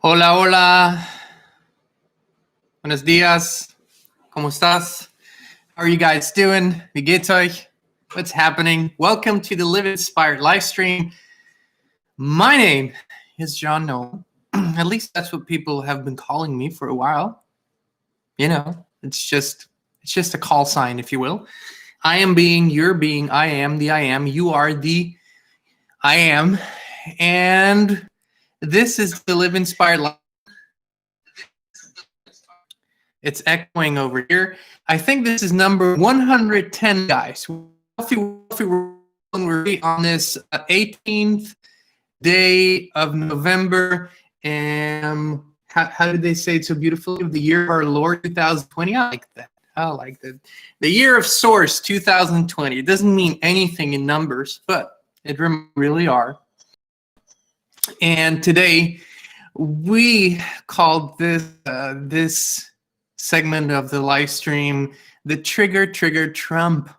Hola, hola. Buenos días. ¿Cómo estás? How are you guys doing? Wie geht's euch? What's happening? Welcome to the Live Inspired Livestream. My name is Jean Nolan. At least that's what people have been calling me for a while. You know, it's just a call sign, if you will. I am being, you're being, I am the I am, you are the I am. And this is the Live Inspired Live. It's echoing over here. I think this is number 110, guys. We're on this 18th day of November. And how did they say it so beautifully? Of the year of our Lord 2020. I like that. I like that. The year of Source 2020. It doesn't mean anything in numbers, but it really are. And today we called this segment of the live stream the Trigger Trump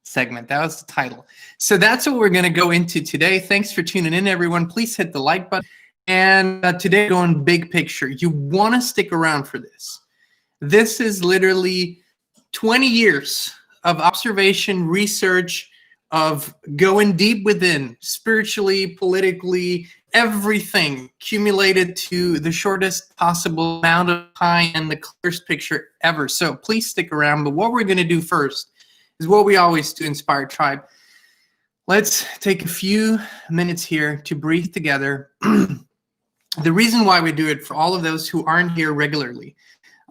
segment. That was the title. So that's what we're going to go into today. Thanks for tuning in, everyone. Please hit the like button. And today, going big picture. You want to stick around for this. This is literally 20 years of observation, research, of going deep within, spiritually, politically, everything accumulated to the shortest possible amount of time and the clearest picture ever. So please stick around. But what we're going to do first is what we always do, Inspired Tribe. Let's take a few minutes here to breathe together. The reason why we do it, for all of those who aren't here regularly,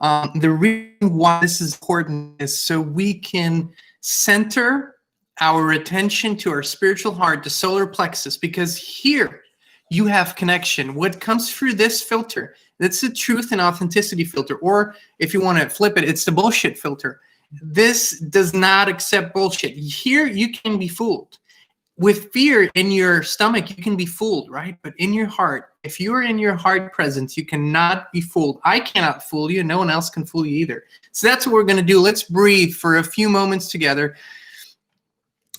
the reason why this is important is so we can center our attention to our spiritual heart, the solar plexus, because here you have connection. What comes through this filter, that's the truth and authenticity filter, or if you want to flip it, it's the bullshit filter. This does not accept bullshit. Here you can be fooled. With fear in your stomach, you can be fooled, right? But in your heart, if you are in your heart presence, you cannot be fooled. I cannot fool you. No one else can fool you either. So that's what we're going to do. Let's breathe for a few moments together.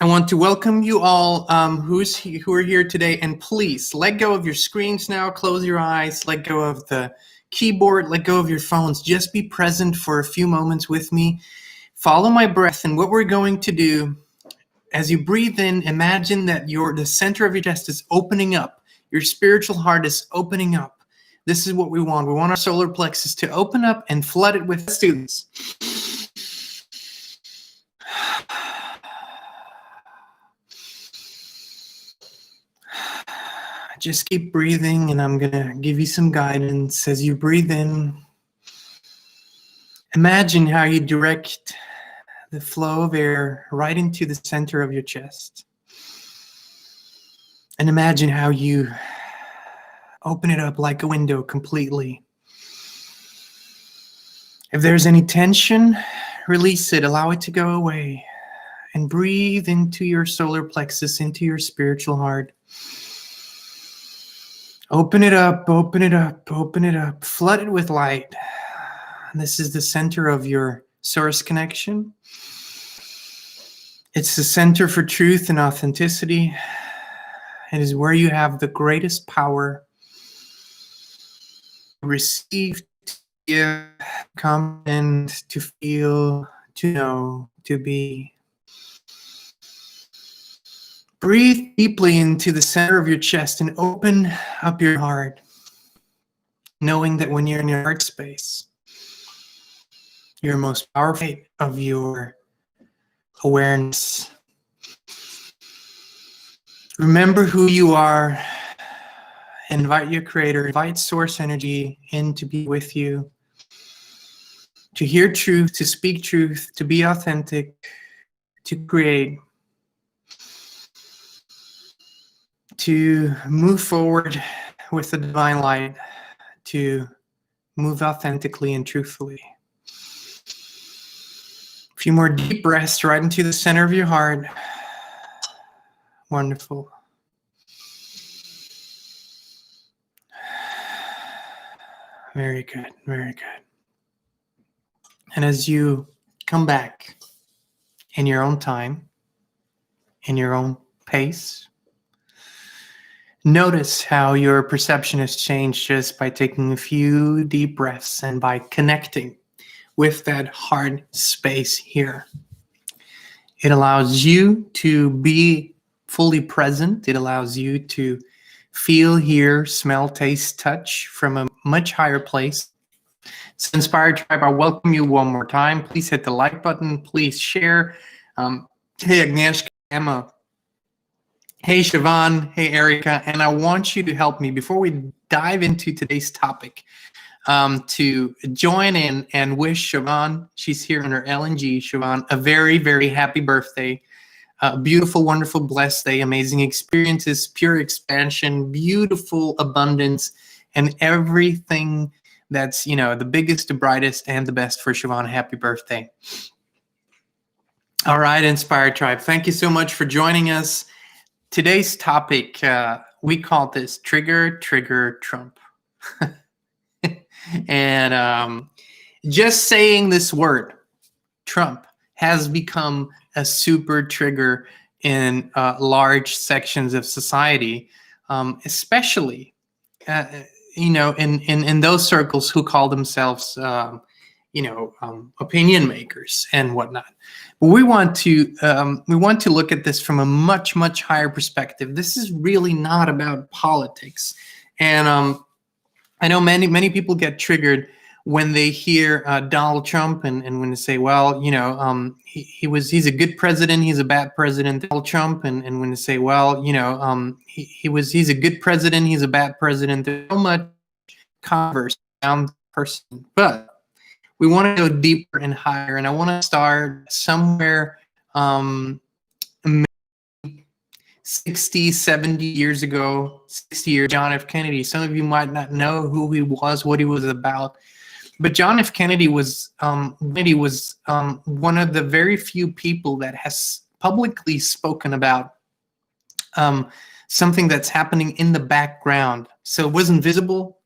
I want to welcome you all who are here today. And please let go of your screens now. Close your eyes. Let go of the keyboard. Let go of your phones. Just be present for a few moments with me. Follow my breath. And what we're going to do, as you breathe in, imagine that the center of your chest is opening up. Your spiritual heart is opening up. This is what we want. We want our solar plexus to open up and flood it with students. Just keep breathing, and I'm going to give you some guidance. As you breathe in, imagine how you direct the flow of air right into the center of your chest. And imagine how you open it up like a window completely. If there's any tension, release it, allow it to go away. And breathe into your solar plexus, into your spiritual heart. Open it up, open it up, open it up. Flood it with light. And this is the center of your source connection. It's the center for truth and authenticity. It is where you have the greatest power to receive, to give, comprehend, to feel, to know, to be. Breathe deeply into the center of your chest and open up your heart, knowing that when you're in your heart space, you're most powerful of your awareness. Remember who you are. Invite your creator, invite source energy in to be with you, to hear truth, to speak truth, to be authentic, to create, to move forward with the divine light, to move authentically and truthfully. A few more deep breaths right into the center of your heart. Wonderful. Very good, very good. And as you come back in your own time, in your own pace, Notice how your perception has changed just by taking a few deep breaths and by connecting with that hard space here. It allows you to be fully present. It allows you to feel, hear, smell, taste, touch from a much higher place. So Inspired Tribe, I welcome you one more time. Please hit the like button. Please share. Hey, Agnieszka, Emma. Hey, Siobhan. Hey, Erica. And I want you to help me before we dive into today's topic to join in and wish Siobhan, she's here on her LNG, Siobhan, a very, very happy birthday. Beautiful, wonderful, blessed day, amazing experiences, pure expansion, beautiful abundance, and everything that's, you know, the biggest, the brightest, and the best for Siobhan. Happy birthday. All right, Inspired Tribe, thank you so much for joining us. Today's topic, we call this Trigger Trump. And just saying this word, Trump, has become a super trigger in large sections of society, especially, you know, in those circles who call themselves, you know, opinion makers and whatnot. But we want to look at this from a much higher perspective. This is really not about politics, and I know many people get triggered when they hear Donald Trump and when they say, well, you know, he's a good president, he's a bad president, Donald Trump, and when they say, well, you know, he's a good president, he's a bad president. There's so much converse around the person, but we want to go deeper and higher, and I want to start somewhere 60, 70 years ago, 60 years, John F. Kennedy. Some of you might not know who he was, what he was about. But John F. Kennedy was one of the very few people that has publicly spoken about something that's happening in the background. So it wasn't visible,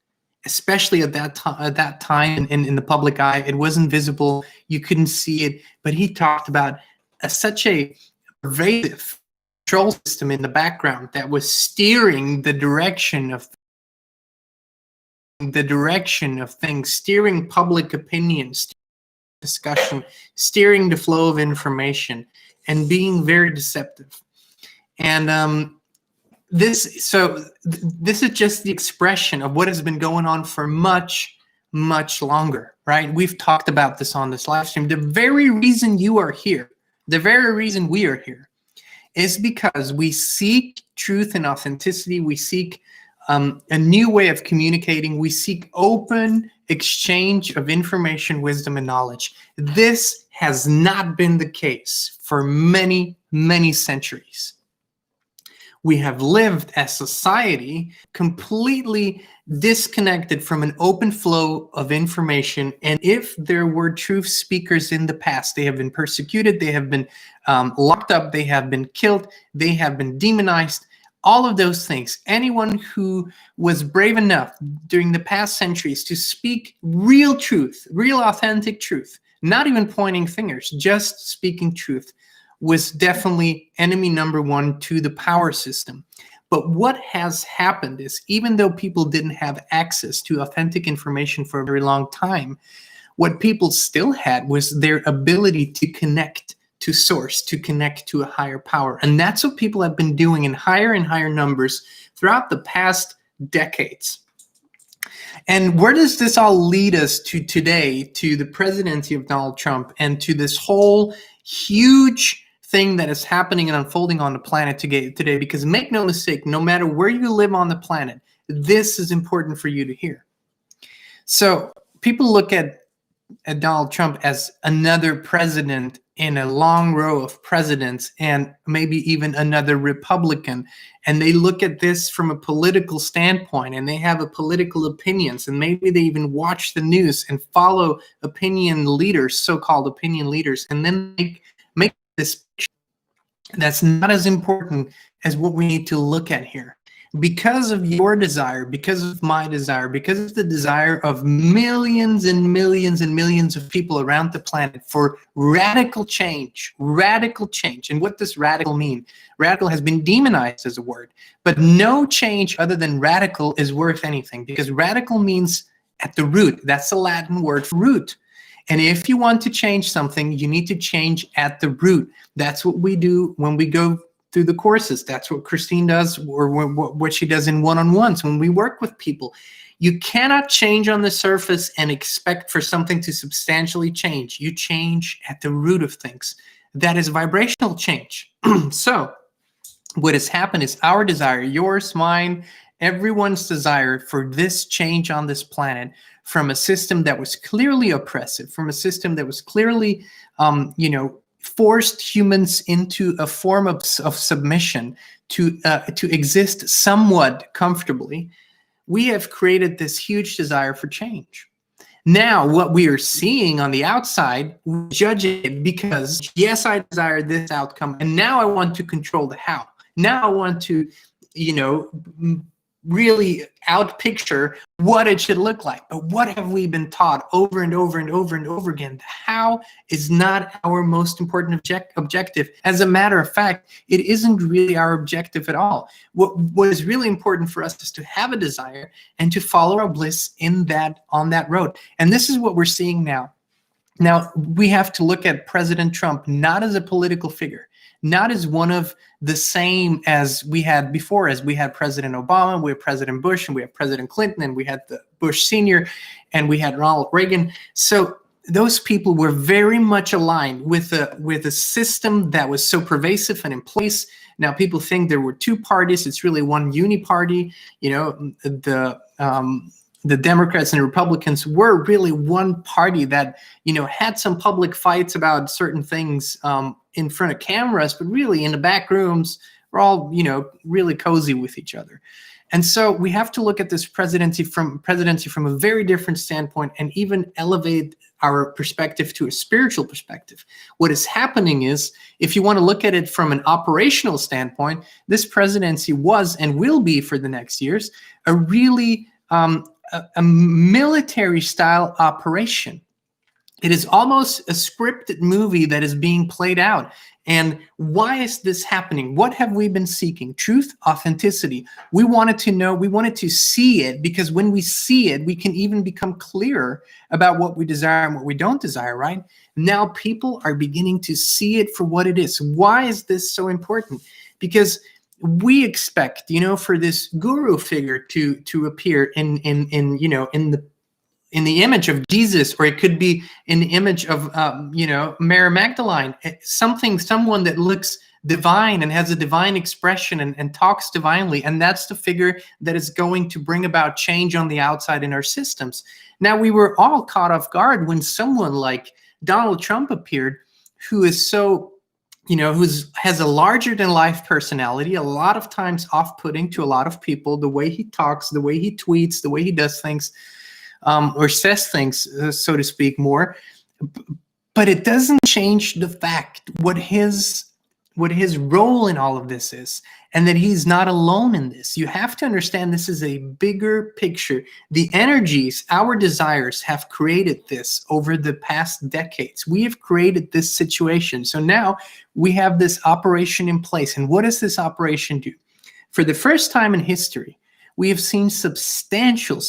especially at that time in the public eye. It wasn't visible. You couldn't see it. But he talked about such a pervasive control system in the background that was steering the direction of things, steering public opinion, discussion, steering the flow of information, and being very deceptive. And this is just the expression of what has been going on for much longer, right? We've talked about this on this live stream. The very reason you are here, the very reason we are here, is because we seek truth and authenticity. We seek a new way of communicating. We seek open exchange of information, wisdom, and knowledge. This has not been the case for many centuries. We have lived as society completely disconnected from an open flow of information. And if there were truth speakers in the past, they have been persecuted, they have been locked up, they have been killed, they have been demonized, all of those things. Anyone who was brave enough during the past centuries to speak real truth, real authentic truth, not even pointing fingers, just speaking truth, was definitely enemy number one to the power system. But what has happened is, even though people didn't have access to authentic information for a very long time, what people still had was their ability to connect to source, to connect to a higher power. And that's what people have been doing in higher and higher numbers throughout the past decades. And where does this all lead us to today, to the presidency of Donald Trump, and to this whole huge thing that is happening and unfolding on the planet today? Because make no mistake, no matter where you live on the planet, this is important for you to hear. So people look at Donald Trump as another president in a long row of presidents, and maybe even another Republican. And they look at this from a political standpoint, and they have a political opinions, and maybe they even watch the news and follow opinion leaders, so-called opinion leaders, and then make this picture that's not as important as what we need to look at here. because of your desire, because of my desire, because of the desire of millions and millions and millions of people around the planet for radical change, radical change. And what does radical mean? Radical has been demonized as a word, but no change other than radical is worth anything, because radical means at the root. That's the Latin word for root. And if you want to change something, you need to change at the root. That's what we do when we go through the courses. That's what Kristin does, or what she does in one-on-ones when we work with people. You cannot change on the surface and expect for something to substantially change. You change at the root of things. That is vibrational change. So what has happened is our desire, yours, mine, everyone's desire for this change on this planet, from a system that was clearly oppressive, from a system that was clearly, forced humans into a form of submission to exist somewhat comfortably. We have created this huge desire for change. Now, what we are seeing on the outside, we judge it because, yes, I desire this outcome, and now I want to control the how. Now I want to, really outpicture what it should look like. But what have we been taught over and over and over and over again? The how is not our most important objective. As a matter of fact, it isn't really our objective at all. What is really important for us is to have a desire and to follow our bliss on that road. And this is what we're seeing now. Now, we have to look at President Trump not as a political figure, not as one of the same as we had before, as we had President Obama, we have President Bush, and we have President Clinton, and we had the Bush Sr., and we had Ronald Reagan. So those people were very much aligned with a system that was so pervasive and in place. Now people think there were two parties. It's really one uniparty. The Democrats and Republicans were really one party that, had some public fights about certain things in front of cameras, but really in the back rooms, we're all, really cozy with each other. And so we have to look at this presidency from a very different standpoint, and even elevate our perspective to a spiritual perspective. What is happening is, if you want to look at it from an operational standpoint, this presidency was and will be for the next years a really a military style operation. It is almost a scripted movie that is being played out. And why is this happening? What have we been seeking? Truth, authenticity. We wanted to know, we wanted to see it, because when we see it, we can even become clearer about what we desire and what we don't desire, right? Now people are beginning to see it for what it is. Why is this so important? Because we expect, for this guru figure to appear in the image of Jesus, or it could be in the image of Mary Magdalene, someone that looks divine and has a divine expression and talks divinely, and that's the figure that is going to bring about change on the outside in our systems. Now, we were all caught off guard when someone like Donald Trump appeared, who is so has a larger than life personality, a lot of times off-putting to a lot of people, the way he talks, the way he tweets, the way he does things, or says things, so to speak, more. But it doesn't change the fact what his role in all of this is, and that he's not alone in this. You have to understand this is a bigger picture. The energies, our desires, have created this over the past decades. We have created this situation. So now we have this operation in place. And what does this operation do? For the first time in history, we have seen substantial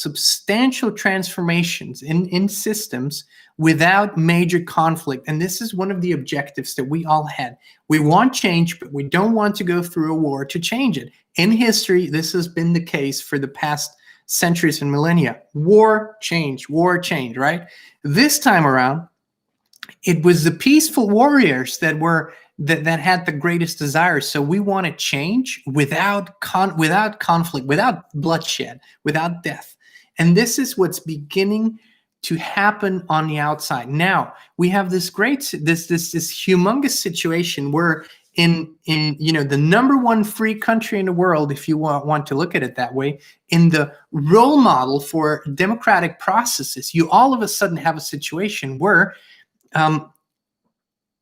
transformations in systems without major conflict. And this is one of the objectives that we all had. We want change, but we don't want to go through a war to change it. In history, this has been the case for the past centuries and millennia. War, change, right? This time around, it was the peaceful warriors that had the greatest desires. So we want to change without conflict, without bloodshed, without death. And this is what's beginning to happen on the outside. Now we have this humongous situation where in the number one free country in the world, if you want to look at it that way, in the role model for democratic processes, you all of a sudden have a situation where an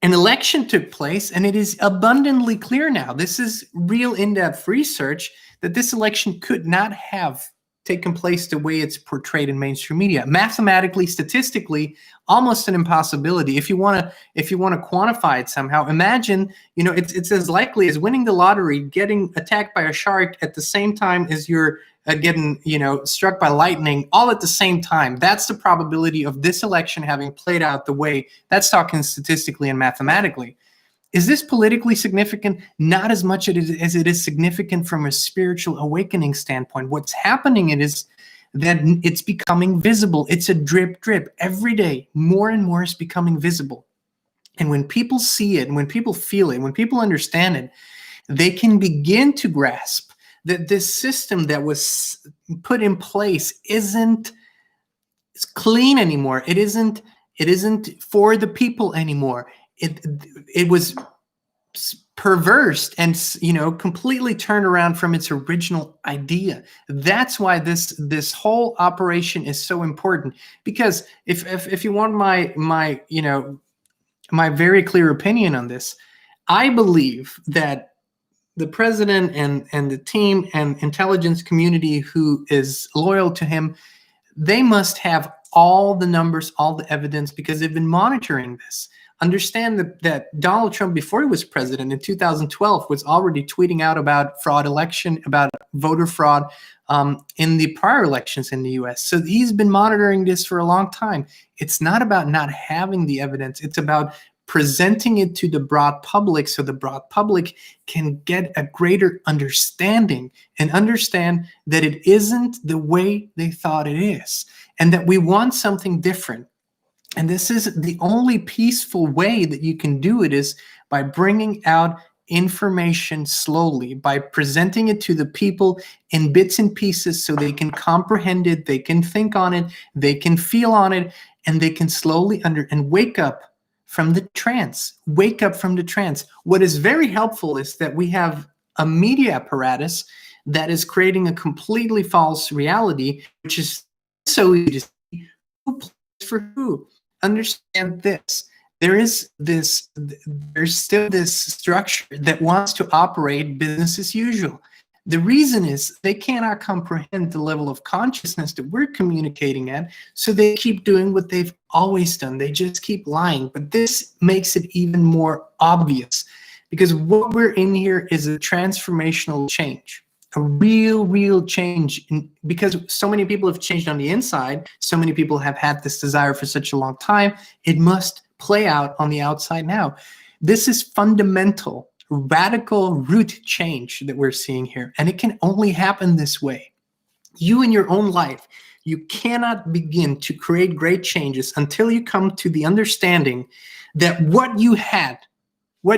election took place, and it is abundantly clear now. This is real in-depth research that this election could not have taken place the way it's portrayed in mainstream media. Mathematically, statistically, almost an impossibility. If you want to quantify it somehow, imagine, it's as likely as winning the lottery, getting attacked by a shark at the same time as you're getting, struck by lightning, all at the same time. That's the probability of this election having played out the way. That's talking statistically and mathematically. Is this politically significant? Not as much as it is significant from a spiritual awakening standpoint. What's happening is that it's becoming visible. It's a drip, drip. Every day, more and more is becoming visible. And when people see it, and when people feel it, when people understand it, they can begin to grasp that this system that was put in place isn't clean anymore. It isn't for the people anymore. It was perverse and completely turned around from its original idea. That's why this whole operation is so important. Because if you want my very clear opinion on this, I believe that the president and the team and intelligence community who is loyal to him, they must have all the numbers, all the evidence, because they've been monitoring this. Understand that Donald Trump, before he was president in 2012, was already tweeting out about fraud election, about voter fraud in the prior elections in the US. So he's been monitoring this for a long time. It's not about not having the evidence. It's about presenting it to the broad public so the broad public can get a greater understanding and understand that it isn't the way they thought it is, and that we want something different. And this is the only peaceful way that you can do it, is by bringing out information slowly, by presenting it to the people in bits and pieces so they can comprehend it, they can think on it, they can feel on it, and they can slowly and wake up from the trance. Wake up from the trance. What is very helpful is that we have a media apparatus that is creating a completely false reality, which is so easy to see who plays for who. Understand this. There's still this structure that wants to operate business as usual. The reason is they cannot comprehend the level of consciousness that we're communicating at, so they keep doing what they've always done. They just keep lying. But this makes it even more obvious, because what we're in here is a transformational change. A real change, because so many people have changed on the inside, so many people have had this desire for such a long time, it must play out on the outside now. This is fundamental, radical root change that we're seeing here, and it can only happen this way. You in your own life, you cannot begin to create great changes until you come to the understanding that what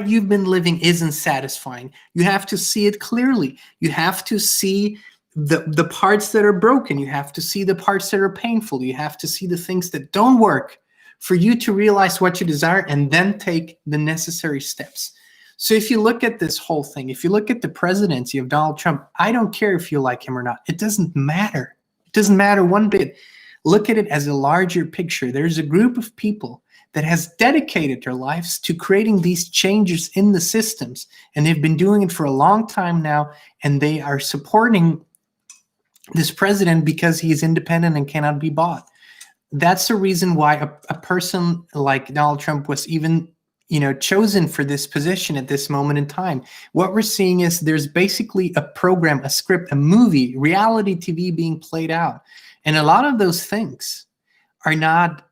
you've been living isn't satisfying. You have to see it clearly. You have to see the parts that are broken. You have to see the parts that are painful. You have to see the things that don't work for you to realize what you desire and then take the necessary steps. So if you look at this whole thing, if you look at the presidency of Donald Trump, I don't care if you like him or not. It doesn't matter. It doesn't matter one bit. Look at it as a larger picture. There's a group of people that has dedicated their lives to creating these changes in the systems. And they've been doing it for a long time now, and they are supporting this president because he is independent and cannot be bought. That's the reason why a person like Donald Trump was even chosen for this position at this moment in time. What we're seeing is there's basically a program, a script, a movie, reality TV being played out. And a lot of those things are not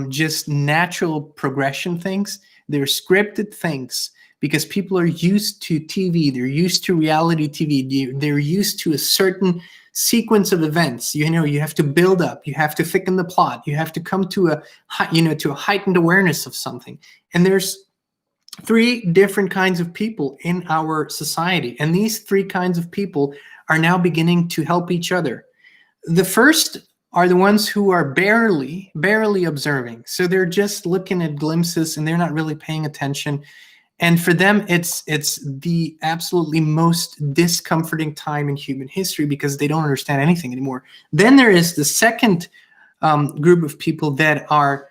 just natural progression things. They're scripted things, because people are used to TV. They're used to reality TV. They're used to a certain sequence of events. You have to build up. You have to thicken the plot. You have to come to a heightened awareness of something. And there's 3 different kinds of people in our society. And these 3 kinds of people are now beginning to help each other. The first are the ones who are barely observing. So they're just looking at glimpses and they're not really paying attention. And for them, it's the absolutely most discomforting time in human history, because they don't understand anything anymore. Then there is the second group of people that are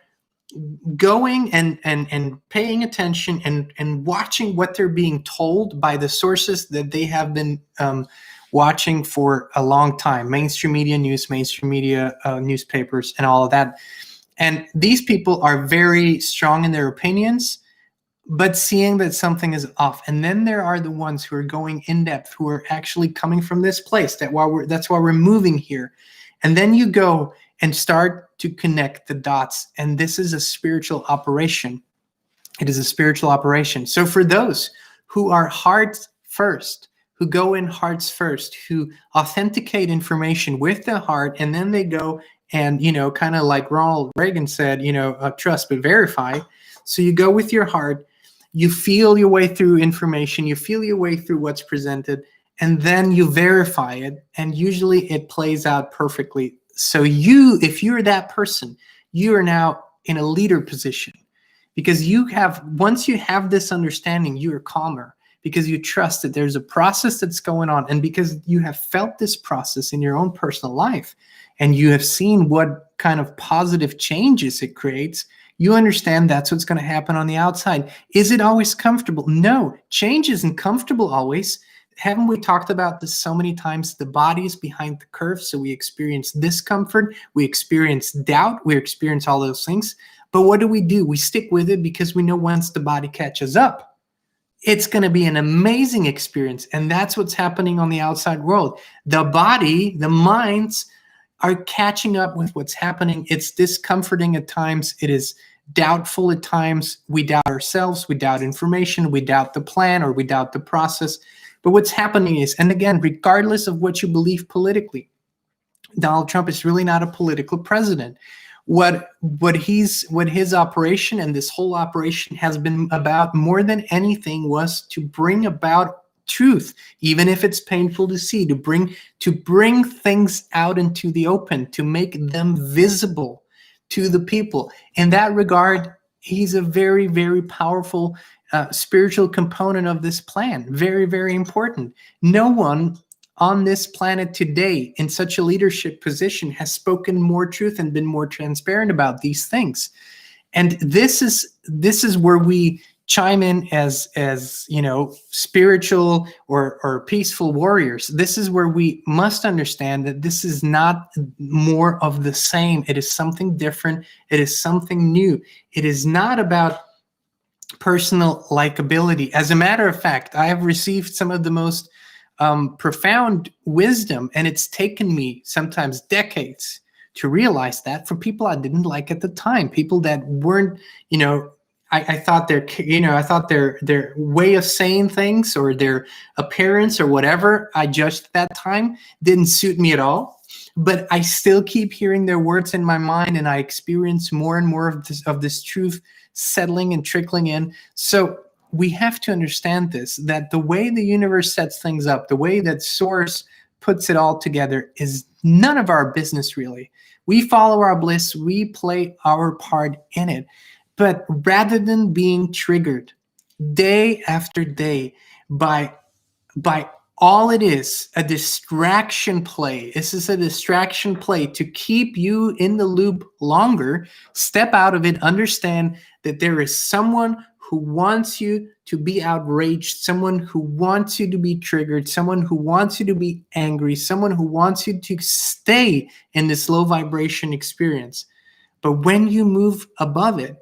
going and paying attention and watching what they're being told by the sources that they have been watching for a long time, mainstream media news, mainstream media newspapers, and all of that. And these people are very strong in their opinions, but seeing that something is off. And then there are the ones who are going in depth, who are actually coming from this place. That's why we're moving here. And then you go and start to connect the dots. And this is a spiritual operation. It is a spiritual operation. So for those who are hearts first, who go in hearts first, who authenticate information with the heart, and then they go and, kind of like Ronald Reagan said, trust but verify. So you go with your heart, you feel your way through information, you feel your way through what's presented, and then you verify it, and usually it plays out perfectly. So if you're that person, you are now in a leader position, because once you have this understanding, you are calmer, because you trust that there's a process that's going on, and because you have felt this process in your own personal life, and you have seen what kind of positive changes it creates. You understand that's what's going to happen on the outside. Is it always comfortable? No, change isn't comfortable always. Haven't we talked about this so many times? The body is behind the curve, so we experience discomfort, we experience doubt, we experience all those things. But what do? We stick with it because we know once the body catches up, it's going to be an amazing experience. And that's what's happening on the outside world. The body, the minds are catching up with what's happening. It's discomforting at times. It is doubtful at times. We doubt ourselves. We doubt information. We doubt the plan, or we doubt the process. But what's happening is, and again, regardless of what you believe politically, Donald Trump is really not a political president. What his operation and this whole operation has been about more than anything was to bring about truth, even if it's painful to see, to bring things out into the open, to make them visible to the people. In that regard, he's a very, very powerful spiritual component of this plan. Very, very important. No one on this planet today in such a leadership position has spoken more truth and been more transparent about these things. And this is where we chime in as spiritual or peaceful warriors. This is where we must understand that this is not more of the same. It is something different. It is something new. It is not about personal likability. As a matter of fact, I have received some of the most profound wisdom, and it's taken me sometimes decades to realize that, from people I didn't like at the time, people that weren't, I thought their way of saying things or their appearance or whatever I judged at that time didn't suit me at all. But I still keep hearing their words in my mind, and I experience more and more of this truth settling and trickling in. So we have to understand this, that the way the universe sets things up, the way that Source puts it all together, is none of our business, really. We follow our bliss, we play our part in it. But rather than being triggered day after day by all it is, a distraction play. This is a distraction play to keep you in the loop longer. Step out of it. Understand that there is someone who wants you to be outraged, someone who wants you to be triggered, someone who wants you to be angry, someone who wants you to stay in this low vibration experience. But when you move above it,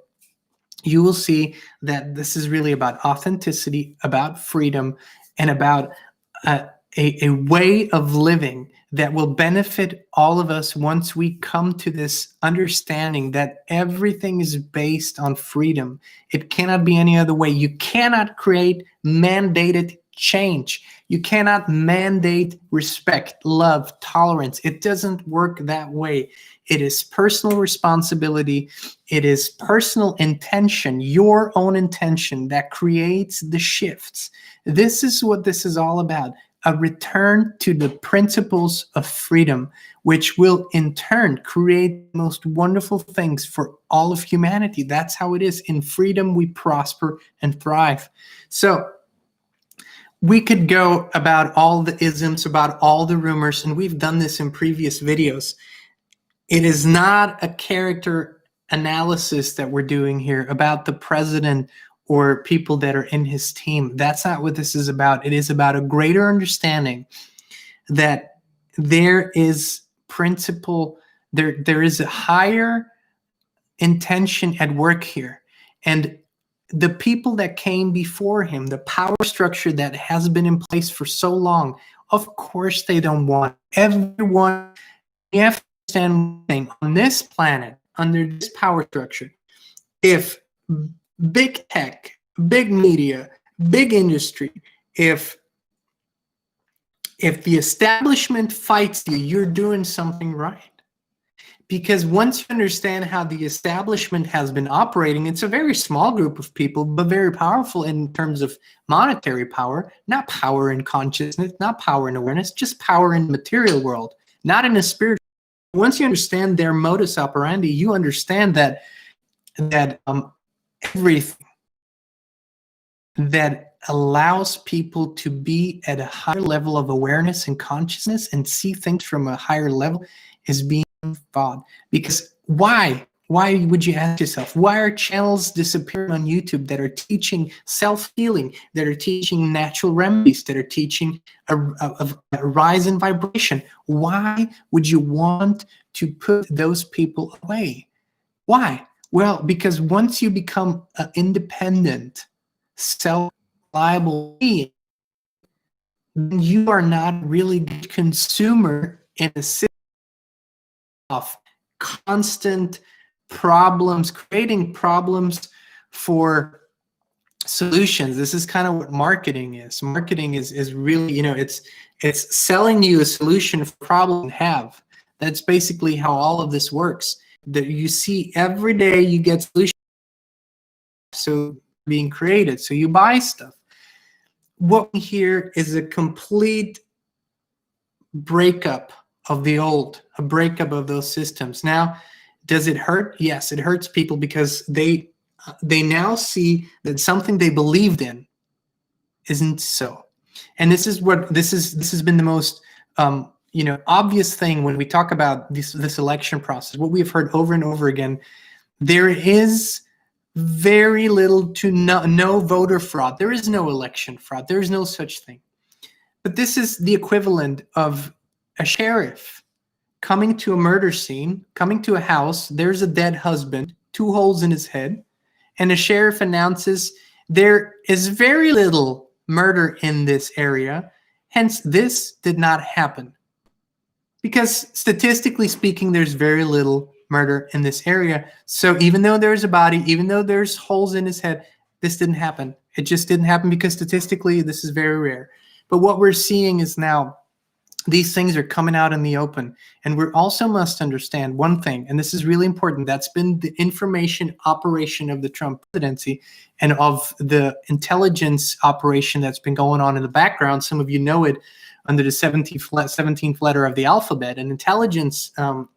you will see that this is really about authenticity, about freedom, and about a way of living that will benefit all of us once we come to this understanding that everything is based on freedom. It cannot be any other way. You cannot create mandated change. You cannot mandate respect, love, tolerance. It doesn't work that way. It is personal responsibility. It is personal intention, your own intention, that creates the shifts. This is what this is all about. A return to the principles of freedom, which will in turn create the most wonderful things for all of humanity. That's how it is. In freedom, we prosper and thrive. So we could go about all the isms, about all the rumors, and we've done this in previous videos. It is not a character analysis that we're doing here about the president or people that are in his team. That's not what this is about. It is about a greater understanding that there is principle, there is a higher intention at work here. And the people that came before him, the power structure that has been in place for so long, of course they don't want everyone. You have to understand one thing. On this planet, under this power structure, if big tech, big media, big industry, if the establishment fights you, you're doing something right. Because once you understand how the establishment has been operating, it's a very small group of people, but very powerful in terms of monetary power, not power in consciousness, not power in awareness, just power in the material world, not in the spiritual. Once you understand their modus operandi, you understand that everything that allows people to be at a higher level of awareness and consciousness and see things from a higher level is being fought. Because why would you ask yourself, why are channels disappearing on YouTube that are teaching self-healing, that are teaching natural remedies, that are teaching a rise in vibration? Why would you want to put those people away? Why? Well, because once you become an independent, self-reliable being, then you are not really a good consumer in a system of constant problems, creating problems for solutions. This is kind of what marketing is. Marketing is really, it's selling you a solution for a problem you have. That's basically how all of this works. That you see every day you get solutions so being created, so you buy stuff. What we hear is a complete breakup of the old, a breakup of those systems. Now, does it hurt? Yes, it hurts people because they now see that something they believed in isn't so. And this has been the most obvious thing when we talk about this election process. What we've heard over and over again, there is very little to no voter fraud. There is no election fraud. There is no such thing. But this is the equivalent of a sheriff coming to a murder scene, coming to a house. There's a dead husband, 2 holes in his head, and a sheriff announces there is very little murder in this area. Hence, this did not happen. Because statistically speaking, there's very little murder in this area. So even though there's a body, even though there's holes in his head, this didn't happen. It just didn't happen because statistically, this is very rare. But what we're seeing is now these things are coming out in the open. And we also must understand one thing, and this is really important. That's been the information operation of the Trump presidency and of the intelligence operation that's been going on in the background. Some of you know it under the 17th letter of the alphabet, an intelligence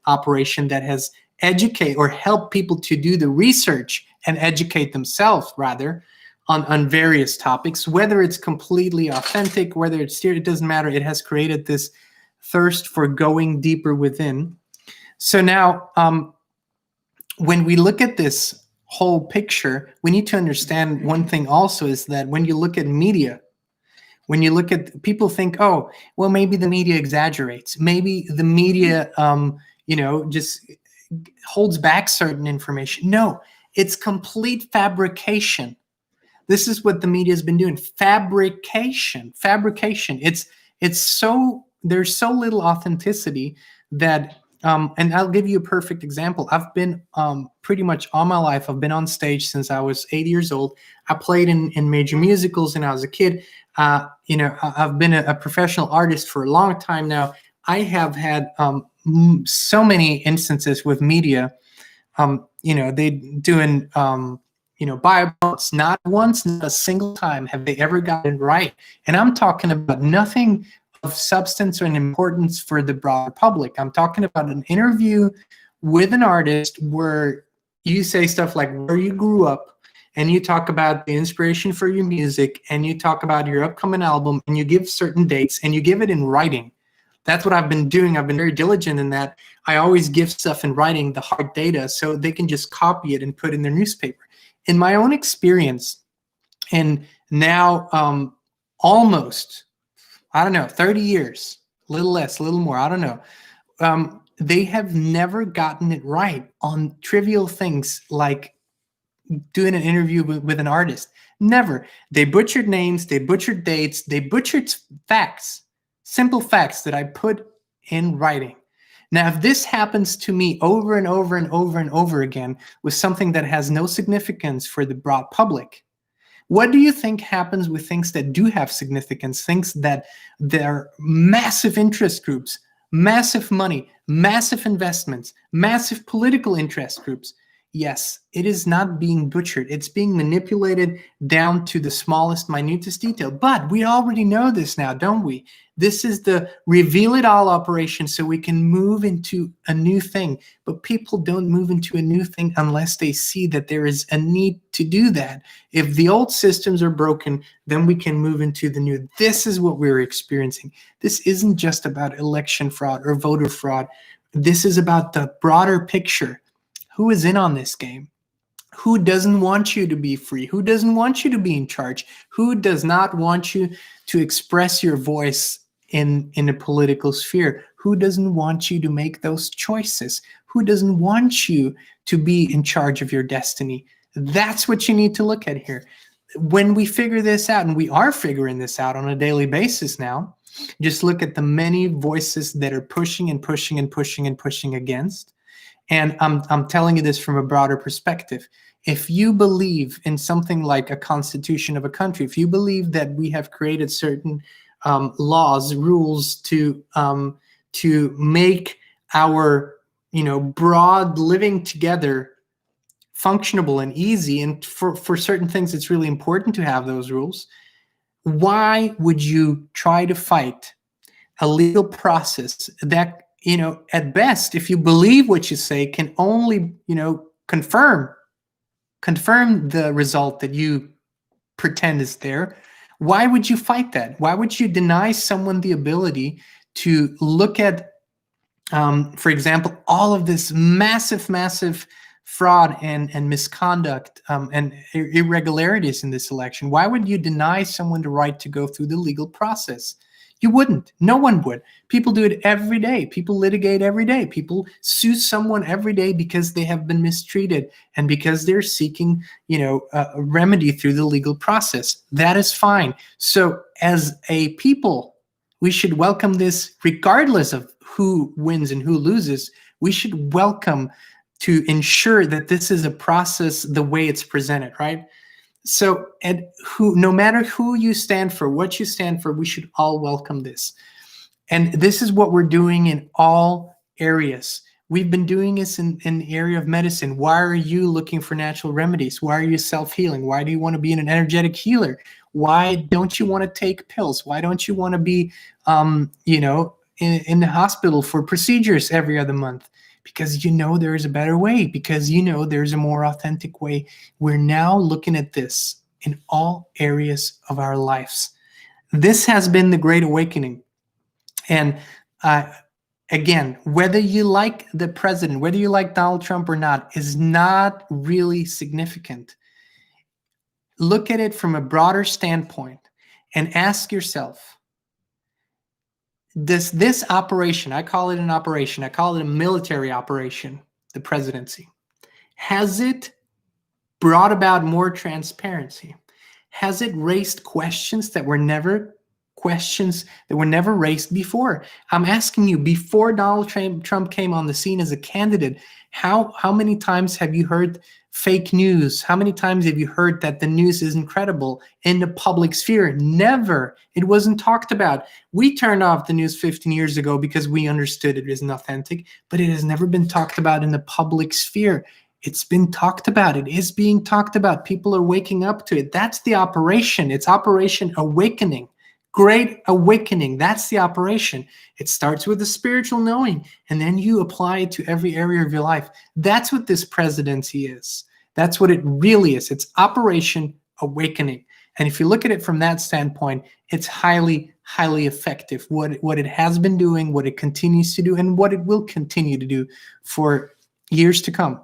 operation that has educate or help people to do the research and educate themselves rather on various topics, whether it's completely authentic, whether it's steered, it doesn't matter. It has created this thirst for going deeper within. So now when we look at this whole picture, we need to understand one thing also is that when you look at media, when you look at people think, oh, well, maybe the media exaggerates. Maybe the media, just holds back certain information. No, it's complete fabrication. This is what the media has been doing. Fabrication. It's so, there's so little authenticity that, and I'll give you a perfect example. I've been pretty much all my life, I've been on stage since I was 8 years old. I played in major musicals when I was a kid. I've been a professional artist for a long time now. I have had so many instances with media, they doing, Bibles, not once, not a single time have they ever gotten it right. And I'm talking about nothing of substance or importance for the broader public. I'm talking about an interview with an artist where you say stuff like where you grew up, and you talk about the inspiration for your music, and you talk about your upcoming album, and you give certain dates, and you give it in writing. That's what I've been doing. I've been very diligent in that. I always give stuff in writing, the hard data, so they can just copy it and put it in their newspaper. In my own experience, and now almost, 30 years a little less, a little more, I don't know. They have never gotten it right on trivial things like doing an interview with an artist. Never. They butchered names, they butchered dates, they butchered facts, simple facts that I put in writing. Now, if this happens to me over and over and over and over again with something that has no significance for the broad public, what do you think happens with things that do have significance, things that they're massive interest groups, massive money, massive investments, massive political interest groups? Yes, it is not being butchered. It's being manipulated down to the smallest, minutest detail. But we already know this now, don't we? This is the reveal it all operation so we can move into a new thing. But people don't move into a new thing unless they see that there is a need to do that. If the old systems are broken, then we can move into the new. This is what we're experiencing. This isn't just about election fraud or voter fraud. This is about the broader picture. Who is in on this game? Who doesn't want you to be free? Who doesn't want you to be in charge? Who does not want you to express your voice in a political sphere? Who doesn't want you to make those choices? Who doesn't want you to be in charge of your destiny? That's what you need to look at here. When we figure this out, and we are figuring this out on a daily basis now, just look at the many voices that are pushing and pushing and pushing and pushing against. And I'm telling you this from a broader perspective. If you believe in something like a constitution of a country, if you believe that we have created certain laws, rules to make our broad living together functionable and easy, and for certain things it's really important to have those rules, why would you try to fight a legal process that, at best, if you believe what you say, can only, confirm the result that you pretend is there? Why would you fight that? Why would you deny someone the ability to look at, for example, all of this massive fraud and misconduct and irregularities in this election? Why would you deny someone the right to go through the legal process? You wouldn't. No one would. People do it every day. People litigate every day. People sue someone every day because they have been mistreated and because they're seeking, a remedy through the legal process. That is fine. So as a people, we should welcome this regardless of who wins and who loses. We should welcome to ensure that this is a process the way it's presented, right? So, no matter who you stand for, what you stand for, we should all welcome this. And this is what we're doing in all areas. We've been doing this in the area of medicine. Why are you looking for natural remedies? Why are you self-healing? Why do you want to be an energetic healer? Why don't you want to take pills? Why don't you want to be, in the hospital for procedures every other month? Because there is a better way, because there's a more authentic way. We're now looking at this in all areas of our lives. This has been the Great Awakening. And again, whether you like the president, whether you like Donald Trump or not, is not really significant. Look at it from a broader standpoint and ask yourself, this operation, I call it an operation, I call it a military operation, the presidency, has it brought about more transparency? Has it raised questions that were never raised before? I'm asking you, before Donald Trump came on the scene as a candidate, how many times have you heard fake news? How many times have you heard that the news isn't credible in the public sphere? Never. It wasn't talked about. We turned off the news 15 years ago because we understood it isn't authentic, but it has never been talked about in the public sphere. It's been talked about. It is being talked about. People are waking up to it. That's the operation. It's Operation Awakening. Great Awakening. That's the operation. It starts with the spiritual knowing, and then you apply it to every area of your life. That's what this presidency is. That's what it really is. It's Operation Awakening. And if you look at it from that standpoint, it's highly, highly effective. What it has been doing, what it continues to do, and what it will continue to do for years to come.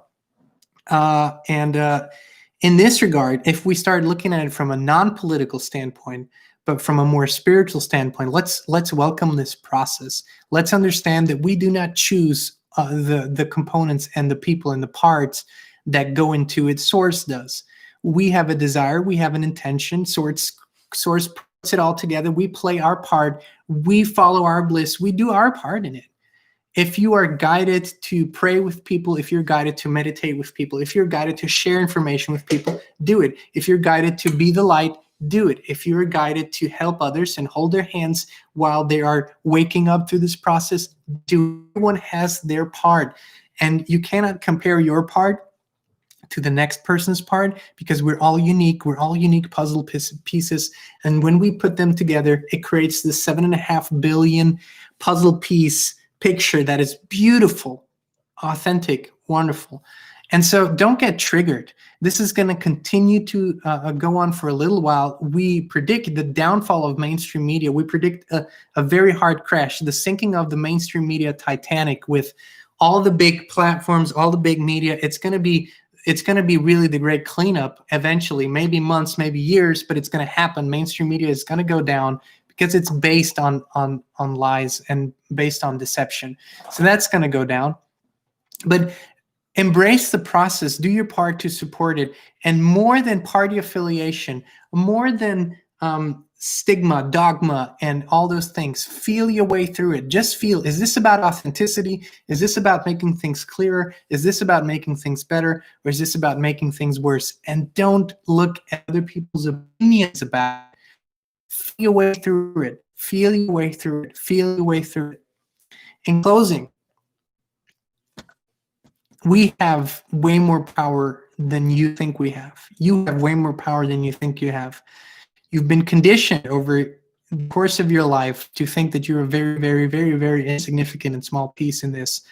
In this regard, if we start looking at it from a non-political standpoint, But from a more spiritual standpoint, let's welcome this process. Let's understand that we do not choose the components and the people and the parts that go into it. Source does. We have a desire, we have an intention. Source puts it all together. We play our part. We follow our bliss. We do our part in it. If you are guided to pray with people, if you're guided to meditate with people, if you're guided to share information with people, do it. If you're guided to be the light, do it. If you're guided to help others and hold their hands while they are waking up through this process, do. Everyone has their part. And you cannot compare your part to the next person's part, because we're all unique. We're all unique puzzle pieces. And when we put them together, it creates this 7.5 billion puzzle piece picture that is beautiful, authentic, wonderful. And so don't get triggered. This is going to continue to go on for a little while. We predict the downfall of mainstream media. We predict a very hard crash, the sinking of the mainstream media Titanic with all the big platforms, all the big media. It's going to be really the great cleanup eventually, maybe months, maybe years, but it's going to happen. Mainstream media is going to go down because it's based on lies and based on deception. So that's going to go down. But embrace the process, do your part to support it. And more than party affiliation, more than stigma, dogma, and all those things, feel your way through it. Just feel, is this about authenticity? Is this about making things clearer? Is this about making things better? Or is this about making things worse? And don't look at other people's opinions about it. Feel your way through it. Feel your way through it. Feel your way through it. In closing, we have way more power than you think we have. You have way more power than you think you have. You've been conditioned over the course of your life to think that you're a very, very, very, very insignificant and small piece in this,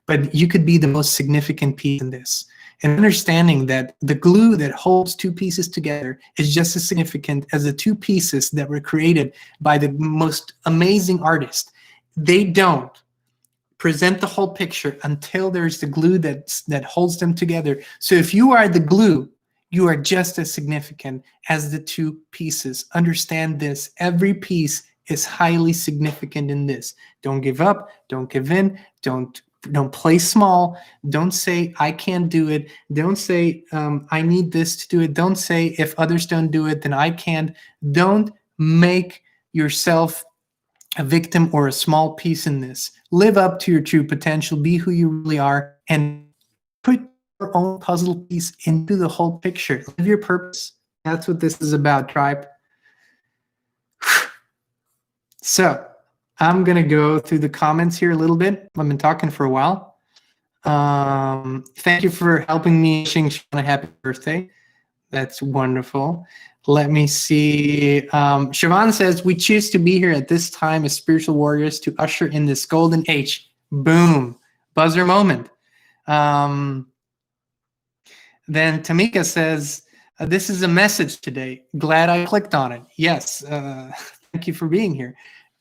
but you could be the most significant piece in this. And understanding that the glue that holds two pieces together is just as significant as the two pieces that were created by the most amazing artist. They don't present the whole picture until there's the glue that holds them together. So if you are the glue, you are just as significant as the two pieces. Understand this. Every piece is highly significant in this. Don't give up. Don't give in. Don't play small. Don't say, I can't do it. Don't say, I need this to do it. Don't say, if others don't do it, then I can't. Don't make yourself a victim or a small piece in this. Live up to your true potential. Be who you really are, and put your own puzzle piece into the whole picture. Live your purpose. That's what this is about, tribe. So I'm going to go through the comments here a little bit. I've been talking for a while. Thank you for helping me wishing Sean a happy birthday. That's wonderful. Let me see. Siobhan says, we choose to be here at this time as spiritual warriors to usher in this golden age. Boom. Buzzer moment. Then Tamika says, this is a message today. Glad I clicked on it. Yes. Thank you for being here.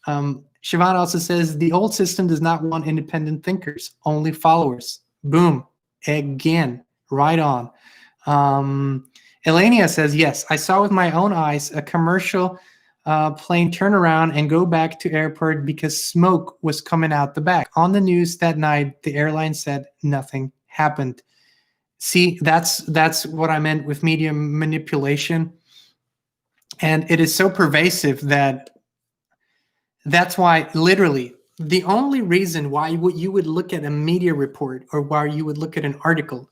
Siobhan also says, the old system does not want independent thinkers, only followers. Boom. Again. Right on. Elenia says, yes, I saw with my own eyes a commercial plane turn around and go back to airport because smoke was coming out the back. On the news that night, the airline said nothing happened. See, that's what I meant with media manipulation. And it is so pervasive that's why literally the only reason why you would look at a media report or why you would look at an article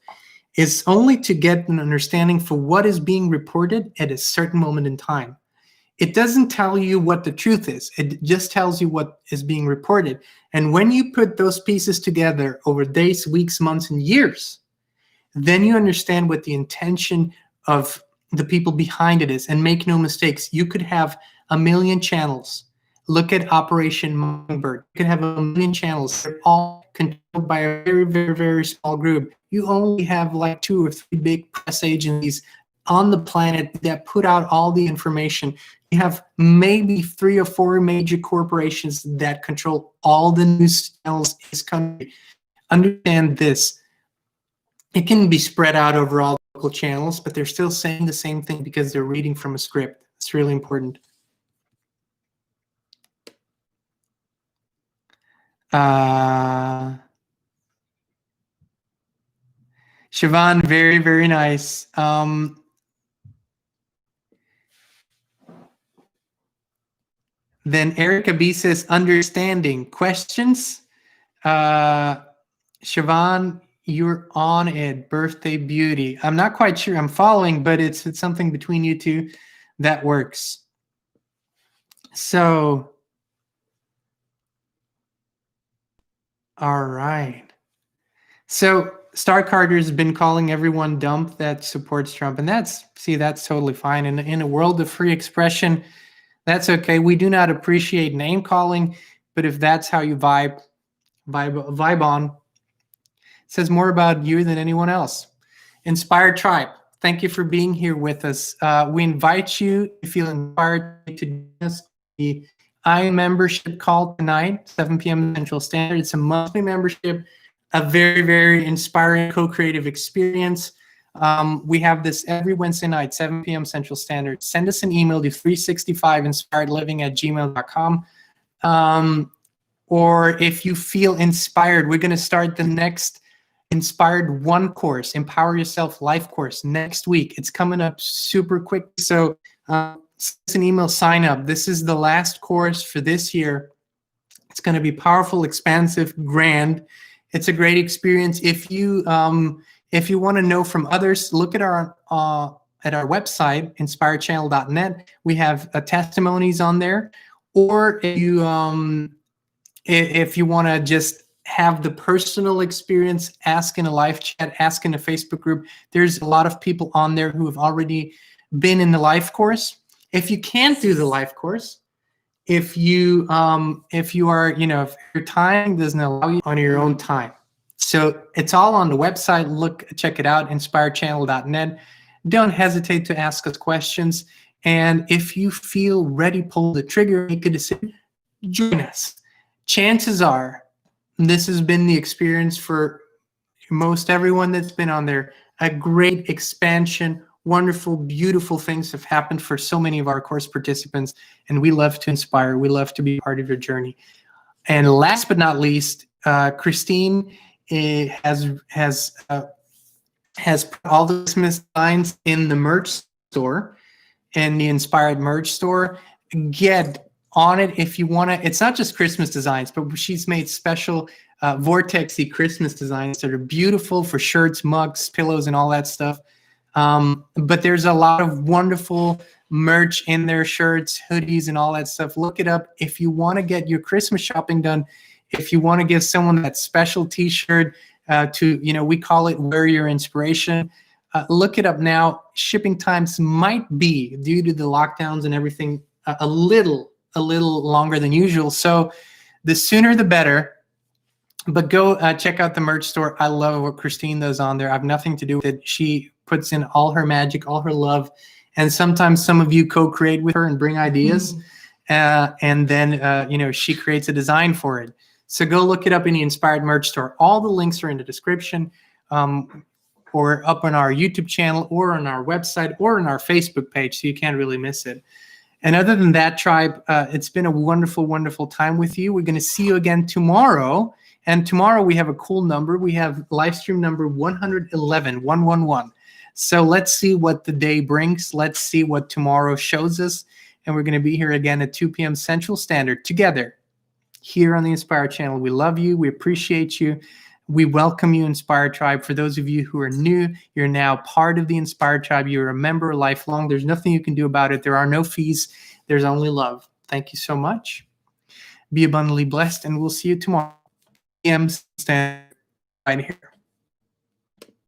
is only to get an understanding for what is being reported at a certain moment in time. It doesn't tell you what the truth is. It just tells you what is being reported. And when you put those pieces together over days, weeks, months, and years, then you understand what the intention of the people behind it is. And make no mistakes, you could have 1 million channels. Look at Operation Mockingbird. You could have 1 million channels. They're all controlled by a very, very, very small group. You only have like 2 or 3 big press agencies on the planet that put out all the information. You have maybe 3 or 4 major corporations that control all the news channels in this country. Understand this. It can be spread out over all local channels, but they're still saying the same thing because they're reading from a script. It's really important. Siobhan, very, very nice. Then Erica B says, understanding questions. Siobhan, you're on it. Birthday beauty. I'm not quite sure I'm following, but it's something between you two that works. So, all right. So Star Carter's been calling everyone dumb that supports Trump, and that's totally fine. And in a world of free expression, that's okay. We do not appreciate name calling, but if that's how you vibe on, it says more about you than anyone else. Inspired Tribe, thank you for being here with us. We invite you, if you feel inspired, to join us the I membership call tonight, 7 p.m. Central Standard. It's a monthly membership, a very, very inspiring co-creative experience. We have this every Wednesday night, 7 p.m. Central Standard. Send us an email to 365inspiredliving@gmail.com. Or if you feel inspired, we're going to start the next Inspired One course, Empower Yourself Life course, next week. It's coming up super quick. So send us an email, sign up. This is the last course for this year. It's going to be powerful, expansive, grand. It's a great experience. If you want to know from others, look at our website, inspiredchannel.net. We have testimonies on there. Or if you want to just have the personal experience, ask in a live chat, ask in a Facebook group. There's a lot of people on there who have already been in the live course. If you can't do the live course, if your time doesn't allow you, on your own time. So it's all on the website. Check it out, inspiredchannel.net. Don't hesitate to ask us questions. And if you feel ready, pull the trigger, make a decision, join us. Chances are, this has been the experience for most everyone that's been on there, a great expansion, wonderful, beautiful things have happened for so many of our course participants, and we love to inspire. We love to be part of your journey. And last but not least, Kristin has put all the Christmas designs in the merch store, in the Inspired merch store. Get on it if you want to. It's not just Christmas designs, but she's made special vortexy Christmas designs that are beautiful for shirts, mugs, pillows, and all that stuff. But there's a lot of wonderful merch in there, shirts, hoodies, and all that stuff. Look it up if you want to get your Christmas shopping done. If you want to give someone that special T-shirt we call it Wear Your Inspiration. Look it up now. Shipping times might be, due to the lockdowns and everything, a little longer than usual. So the sooner the better. But go check out the merch store. I love what Kristin does on there. I have nothing to do with it. She puts in all her magic, all her love. And sometimes some of you co-create with her and bring ideas. And then, she creates a design for it. So go look it up in the Inspired merch store. All the links are in the description, or up on our YouTube channel, or on our website, or on our Facebook page, so you can't really miss it. And other than that, Tribe, it's been a wonderful, wonderful time with you. We're going to see you again tomorrow. And tomorrow we have a cool number. We have live stream number 111. So let's see what the day brings. Let's see what tomorrow shows us. And we're going to be here again at 2 p.m. Central Standard together here on the Inspired channel. We love you. We appreciate you. We welcome you, Inspired Tribe. For those of you who are new, you're now part of the Inspired Tribe. You're a member lifelong. There's nothing you can do about it. There are no fees. There's only love. Thank you so much. Be abundantly blessed, and we'll see you tomorrow. PM stand right here.